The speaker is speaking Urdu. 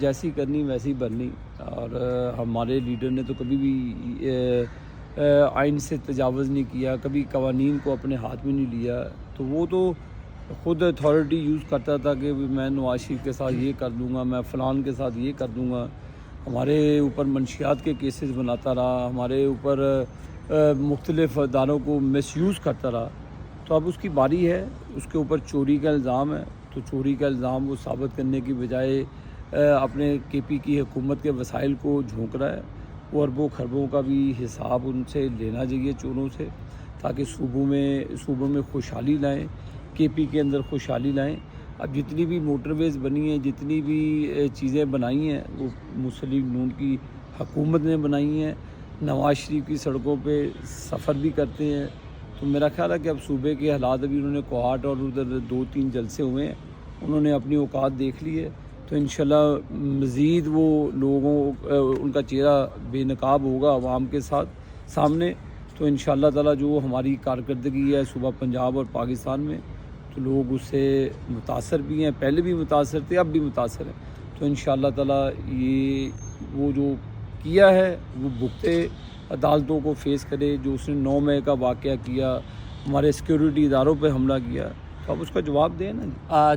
جیسی کرنی ویسی بننی، اور ہمارے لیڈر نے تو کبھی بھی آئین سے تجاوز نہیں کیا، کبھی قوانین کو اپنے ہاتھ میں نہیں لیا. تو وہ تو خود اتھارٹی یوز کرتا تھا کہ میں نواز شریف کے ساتھ یہ کر دوں گا، میں فلان کے ساتھ یہ کر دوں گا. ہمارے اوپر منشیات کے کیسز بناتا رہا، ہمارے اوپر مختلف اداروں کو مس یوز کرتا رہا. تو اب اس کی باری ہے، اس کے اوپر چوری کا الزام ہے. تو چوری کا الزام وہ ثابت کرنے کی بجائے اپنے کے پی کی حکومت کے وسائل کو جھونک رہا ہے. وہ اربوں خربوں کا بھی حساب ان سے لینا چاہیے چوروں سے، تاکہ صوبوں میں خوشحالی لائیں، کے پی کے اندر خوشحالی لائیں. اب جتنی بھی موٹر ویز بنی ہیں، جتنی بھی چیزیں بنائی ہیں، وہ مسلم نون کی حکومت نے بنائی ہیں. نواز شریف کی سڑکوں پہ سفر بھی کرتے ہیں. تو میرا خیال ہے کہ اب صوبے کے حالات، ابھی انہوں نے کوہاٹ اور ادھر 2-3 جلسے ہوئے ہیں، انہوں نے اپنی اوقات دیکھ لی ہے. تو انشاءاللہ مزید وہ لوگوں ان کا چہرہ بے نقاب ہوگا عوام کے سامنے. تو انشاءاللہ تعالیٰ جو ہماری کارکردگی ہے صوبہ پنجاب اور پاکستان میں، تو لوگ اس سے متاثر بھی ہیں، پہلے بھی متاثر تھے، اب بھی متاثر ہیں. تو انشاءاللہ تعالیٰ یہ وہ جو کیا ہے وہ بھگتے، عدالتوں کو فیس کرے. جو اس نے 9 مئی کا واقعہ کیا، ہمارے سیکیورٹی اداروں پہ حملہ کیا، تو اب اس کا جواب دیں نا.